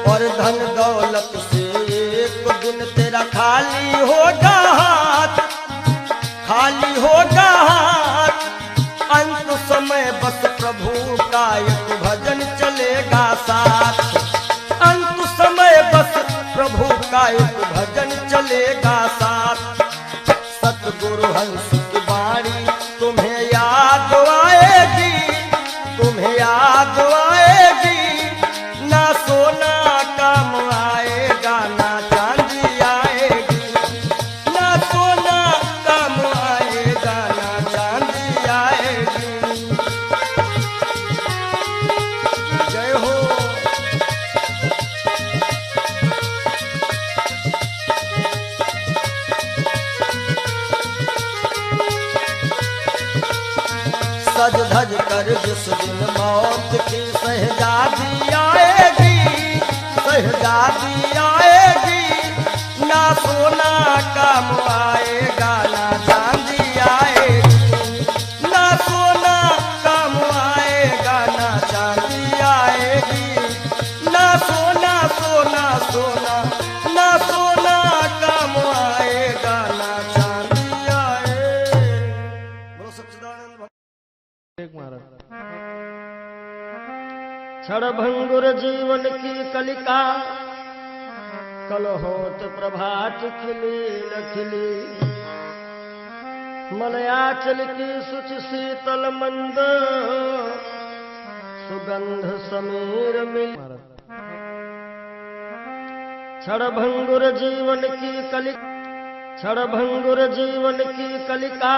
Speaker 1: और धन दौलत से एक दिन तेरा खाली होगा हाथ, खाली होगा हाथ। अंत समय बस प्रभु का एक भजन चलेगा साथ, अंत समय बस का एक भजन चलेगा साथ। सतगुरु हंस की वाणी तुम्हें याद आएगी, तुम्हें याद आएगी। ना सोना काम आएगा, ना चांदी आएगी। ना सोना काम आएगा, ना चांदी आएगी। जय हो। सज धज कर जिस दिन मौत की शहजादी आएगी, शहजादी आएगी। ना सोना काम आएगा, ना चांदी आएगी। ना सोना काम आएगा, ना चांदी आएगी। ना सोना सोना सोना, ना सोना काम आएगा, ना चांदी आएगी। बोलो सच्चिदानंद भगवान। क्षणभंगुर जीवन की कलिका, कल होत प्रभात खिली न खिली। मलयाचल की सुच शीतल मंद, सुगंध समीर मिली। क्षणभंगुर जीवन की कलिका, क्षणभंगुर जीवन की कलिका।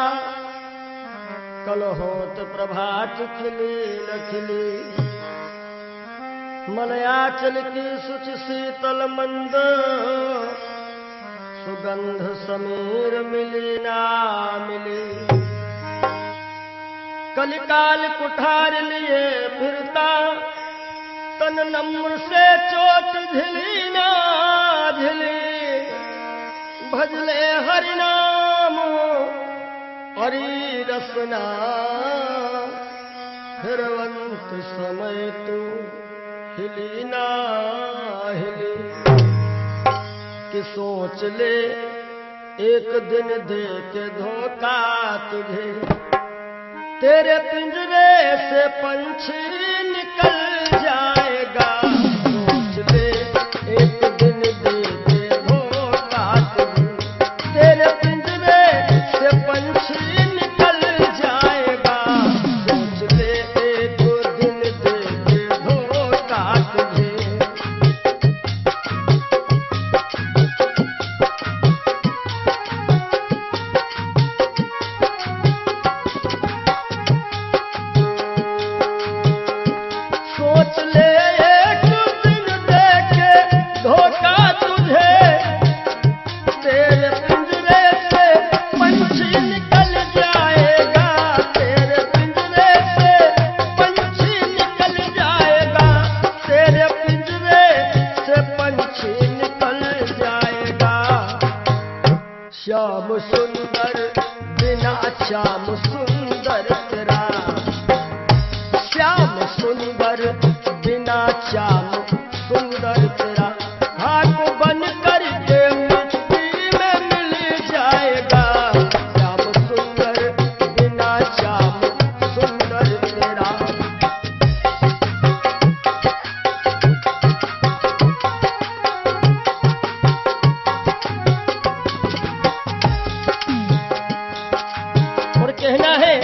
Speaker 1: कल होत प्रभात खिली न खिली। मलयाचल की सुच शीतल मंद, सुगंध समीर मिली ना मिली। कलिकाल कुठार लिए फिरता, तन नम्र से चोट झिली ना झिली। भजले हरि नाम हरि रसना, फिरवंत समय तू हिली ना हिली। कि सोच ले एक दिन दे के धोखा तुझे, तेरे पिंजरे से पंछी निकल जाएगा। सोच ले एक दिन दे के धोखा तुझे, तेरे पिंजरे से पंछी निकल जाएगा। सोच ले एक दिन दे के धोखा तुझे। सोच ले एक दिन दे के धोखा तुझे, तेरे पिंजरे से पंछी निकल जाएगा। तेरे पिंजरे से पंछी निकल जाएगा। तेरे पिंजरे से पंछी निकल जाएगा। श्याम सुंदर बिना श्याम सुंदर तेरा, श्याम सुंदर बिना श्याम सुंदर तेरा। हाथ बन करके मिट्टी में मिल जाएगा। श्याम सुंदर बिना श्याम सुंदर तेरा। और कहना है,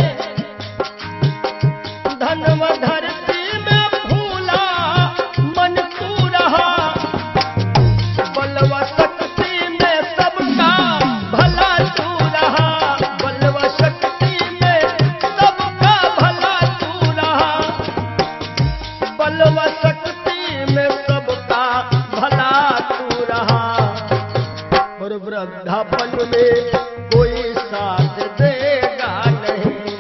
Speaker 1: धनव धरती में फूला मन तू रहा। बलवा शक्ति में सबका भला तू रहा। बलवा शक्ति में सबका भला तू रहा। बलवा शक्ति में सबका भला तू रहा। और वृद्धापन में कोई साथ देगा नहीं।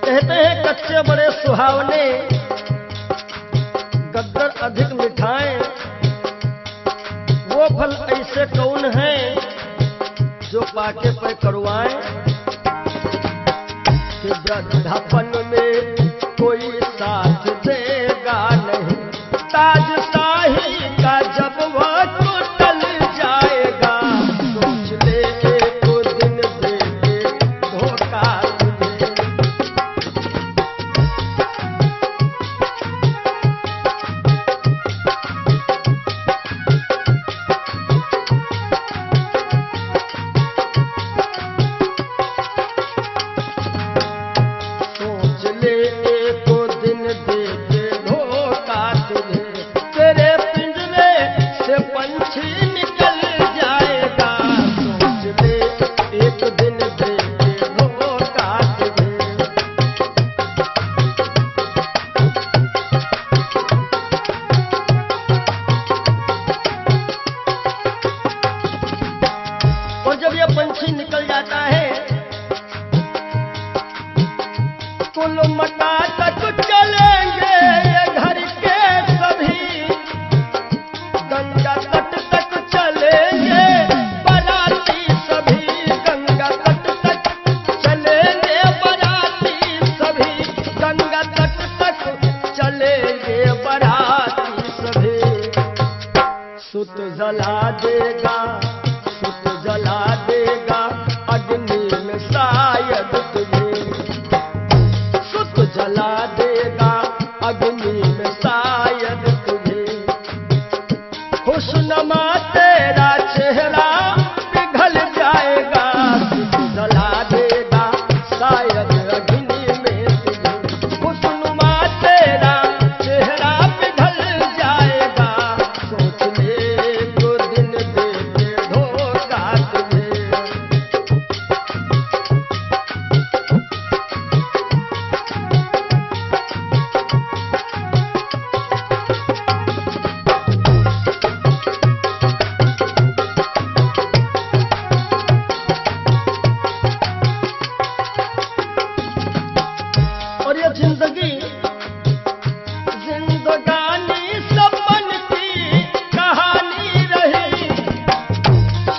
Speaker 1: कहते हैं कच्चे बड़े सुहावने, गद्दर अधिक मिठाएं। वो फल ऐसे कौन है जो पाके पे कड़वाएं। कि वृद्धापन में कोई साथ देगा नहीं। ताज शाही का जब वह टूटल जाएगा। सोच ले एक दिन दे के धोखा तुझे। सुत जला देगा, सुत जला देगा अग्नि में शायद तुझे, सुत जला देगा अग्नि में शायद तुझे। खुशनुमा तेरा चेहरा पिघल जाएगा, सुत जला देगा शायद अग्नि में तुझे। खुशनुमा तेरा चेहरा पिघल जाएगा, सोच ले तो दिन दे के धोखा तुझे। और ये जिंदगी जिंदगानी सपन की कहानी रही,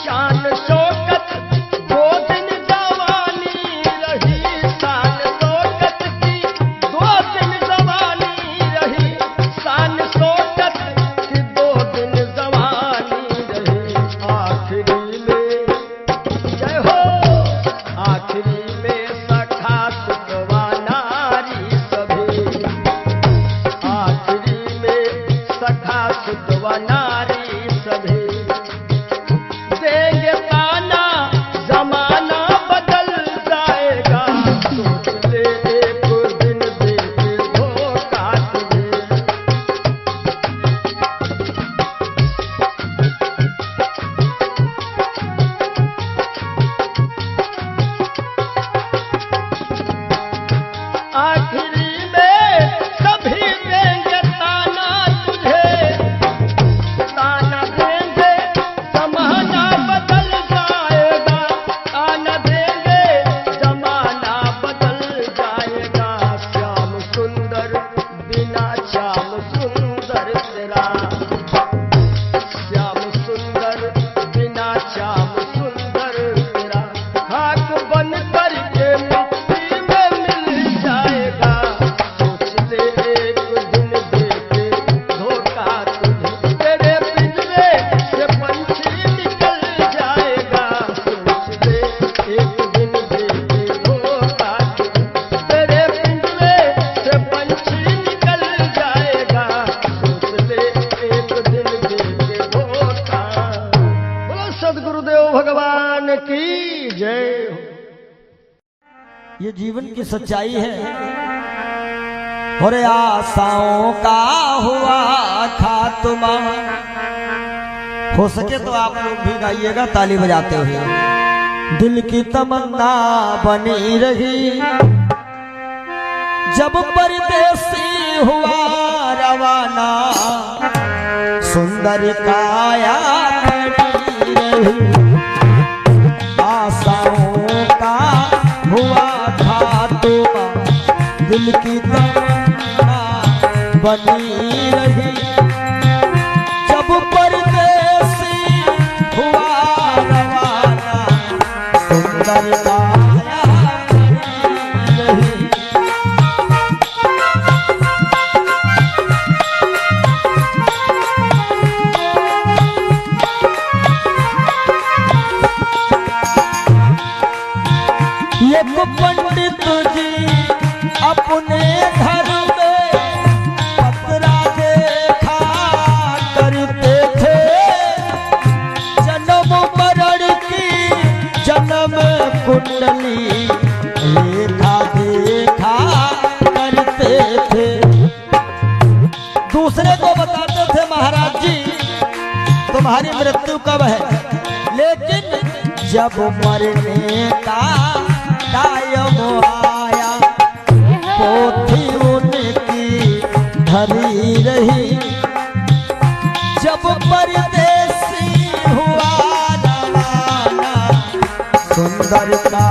Speaker 1: शान शौकत दो दिन जवानी रही, शान शौकत की दो दिन जवानी रही, शान शौकत की दो दिन जवानी रही। आखिरी में जय हो, आखिरी में सखा सुतवा नारी सभी, आखिरी में सखा सुतवा नारी सभी। देंगे ताना जमाना बदल जाएगा, सोच ले एक दिन दे के धोखा तुझे। आखिरी में सभी देंगे ताना तुझे, ताना देंगे जमाना बदल जाएगा, ताना देंगे जमाना बदल जाएगा। श्याम सुंदर बिना श्याम सुंदर तेरा, श्याम सुंदर बिना श्याम सुंदर तेरा। खाक बन करके मिट्टी में मिल जाएगा, सोच ले एक दिन दे के धोखा तुझे। तेरे पिंजरे से पंछी निकल जाएगा, सोच ले एक दिन दे के धोखा तुझे। तेरे पिंजरे से पंछी निकल जाएगा, सोच ले एक दिन दे के धोखा। बोलो सद्गुरुदेव भगवान की जय हो। ये जीवन की सच्चाई है। और आशाओं का हुआ खात्मा। हो सके तो आप लोग भी गाइएगा ताली बजाते हुए। दिल की तमन्ना बनी रही जब परदेसी हुआ रवाना, सुंदर काया खड़ी रही। आशाओं का हुआ खात्मा, दिल की तमन्ना बनी रही जब परदेसी हुआ रवाना, सुंदर काया खड़ी रही। एक पंडित जी अपने घर में पतरा देखा करते थे, जन्म मरण की जन्म कुंडली लेखा देखा करते थे। दूसरे को बताते थे महाराज जी तुम्हारी मृत्यु कब है, लेकिन जब मरने का टाइम आया पोथी उनकी धरी रही। जब परदेसी हुआ रवाना, सुंदर का